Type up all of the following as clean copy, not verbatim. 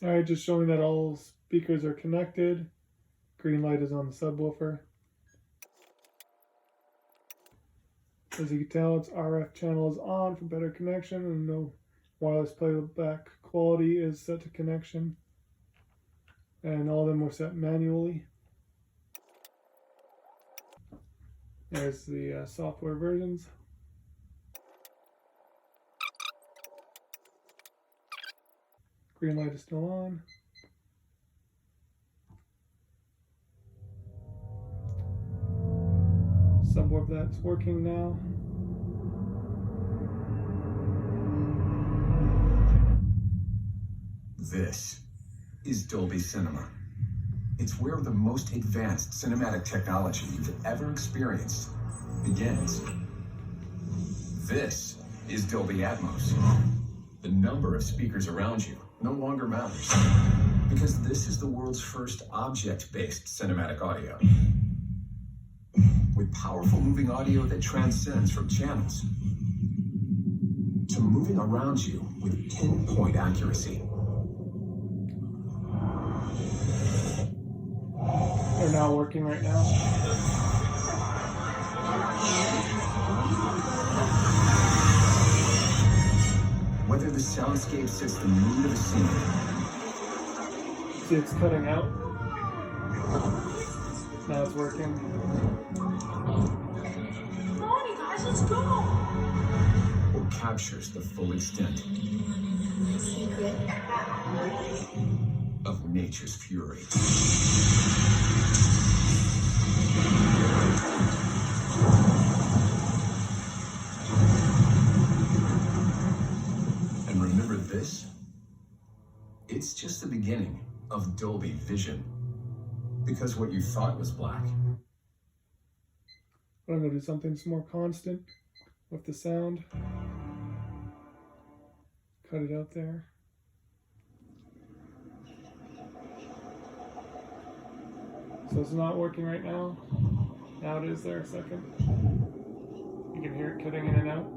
Alright, just showing that all speakers are connected. Green light is on the subwoofer. As you can tell, its RF channel is on for better connection, and no wireless playback quality is set to connection. And all of them were set manually. There's the software versions. Green light is still on. Subwoofer that's working now. This is Dolby Cinema. It's where the most advanced cinematic technology you've ever experienced begins. This is Dolby Atmos. The number of speakers around you no longer matters, because this is the world's first object-based cinematic audio. With powerful moving audio that transcends from channels to moving around you with pinpoint accuracy. They're not working right now. Whether the soundscape sets the mood of a scene. See, it's cutting out. Now it's working. Come on, you guys, let's go! Or captures the full extent My secret. of nature's fury. And remember this? It's just the beginning of Dolby Vision. Because what you thought was black. I'm going to do something more constant with the sound. Cut it out there. So it's not working right now. Now it is there a second. You can hear it cutting in and out.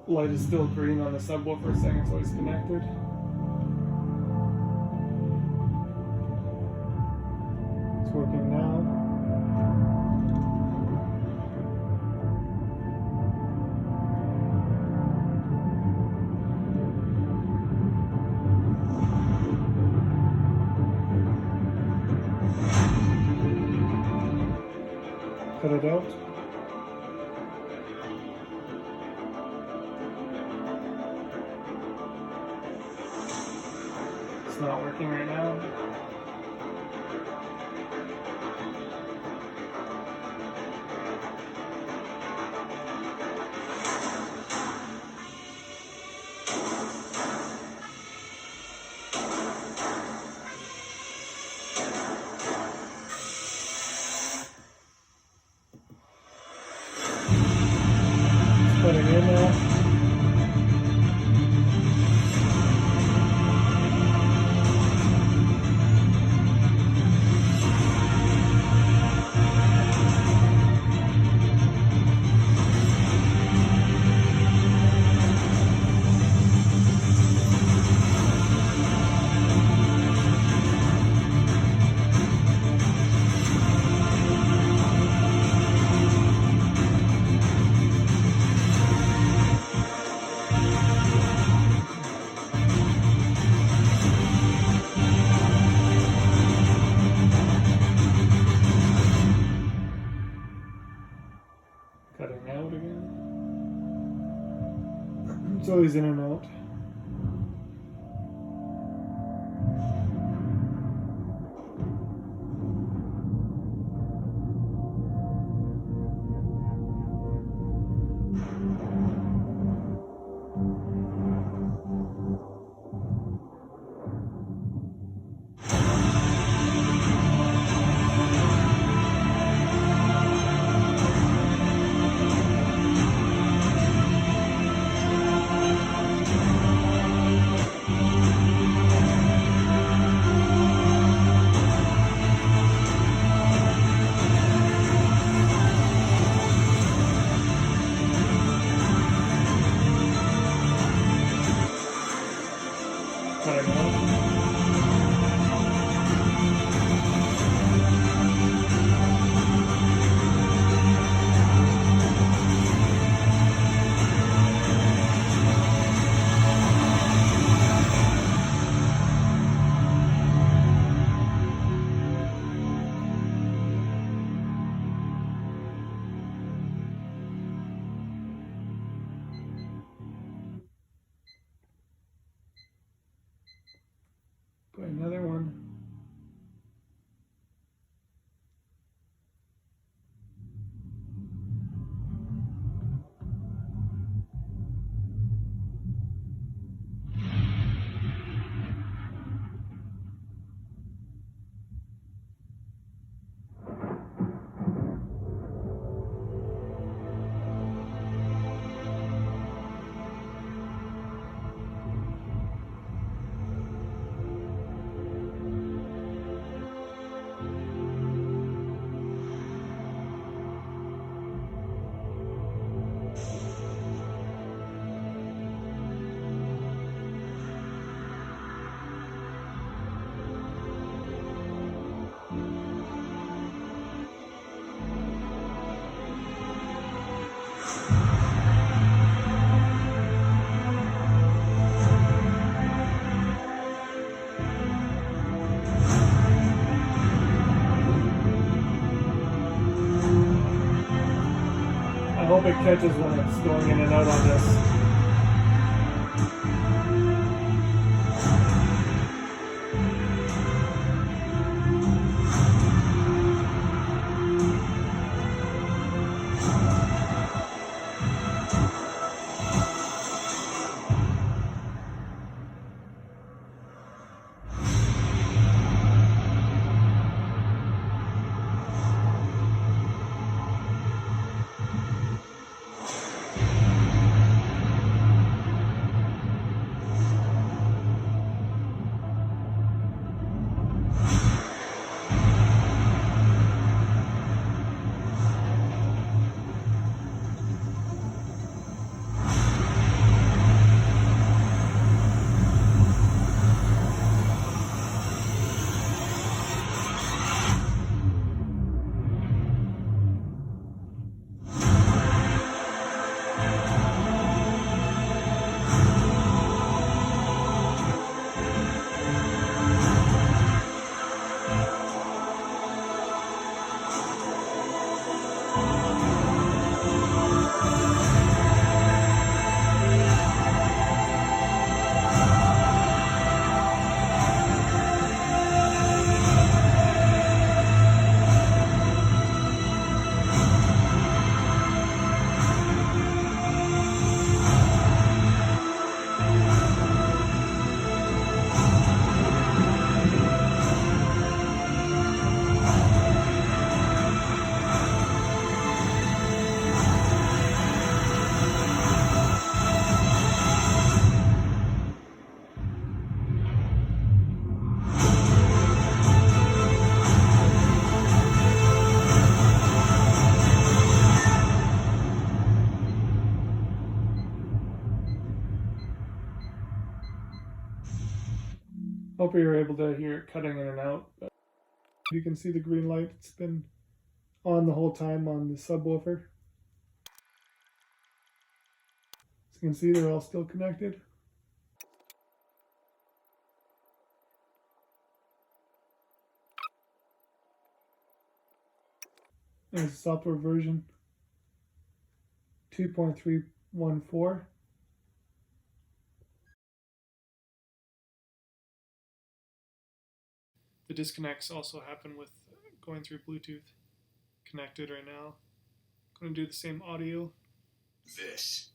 Light is still green on the subwoofer saying it's always connected. It's working now. Cut it out. It's not working right now. It's putting in now. Cutting out again. It's always in and out. Play another one. I hope it catches when it's going in and out on this. Hope you were able to hear it cutting in and out. But you can see the green light. It's been on the whole time on the subwoofer. As you can see, they're all still connected. There's the software version 2.314. The disconnects also happen with going through Bluetooth connected right now. I'm going to do the same audio. This.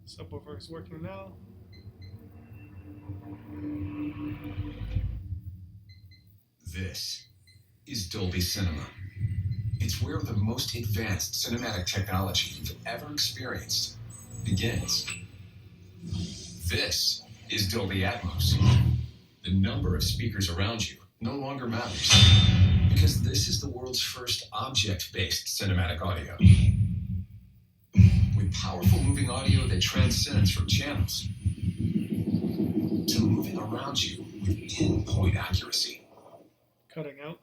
Subwoofer is working now. This is Dolby Cinema. It's where the most advanced cinematic technology you've ever experienced begins. This is Dolby Atmos. The number of speakers around you no longer matters, because this is the world's first object-based cinematic audio. With powerful moving audio that transcends from channels to moving around you with pinpoint accuracy. Cutting out.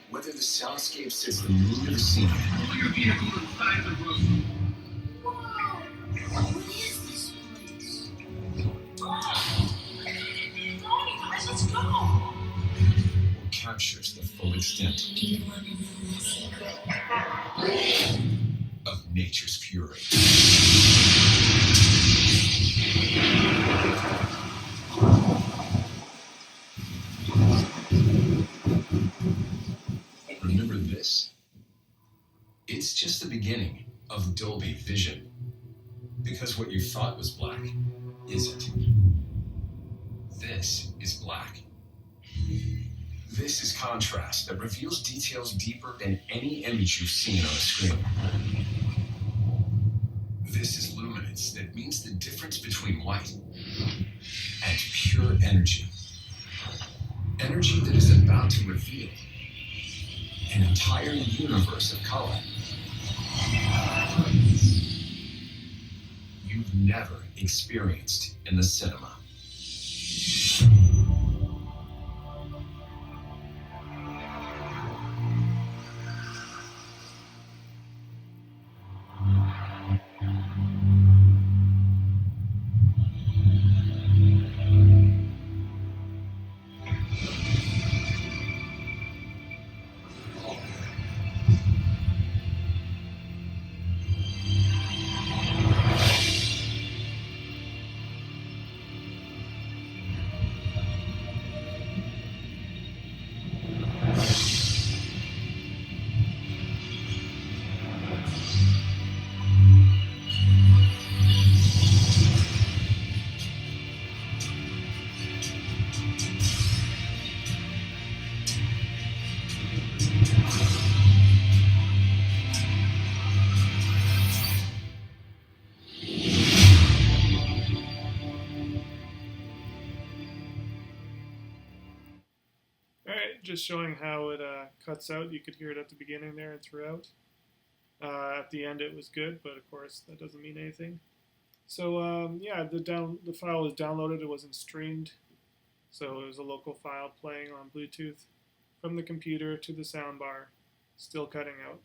Whether the soundscape sits the mood of the scene, Your vehicle inside the room. Whoa! What is this place? captures the full extent of nature's fury. Remember this? It's just the beginning of Dolby Vision. Because what you thought was black isn't. This is black. This is contrast that reveals details deeper than any image you've seen on a screen. This is luminance that means the difference between white and pure energy. Energy that is about to reveal an entire universe of color you've never experienced in the cinema. Alright, just showing how it cuts out. You could hear it at the beginning there and throughout. At the end it was good, but of course that doesn't mean anything. So yeah, the file was downloaded, it wasn't streamed. So it was a local file playing on Bluetooth from the computer to the soundbar, still cutting out.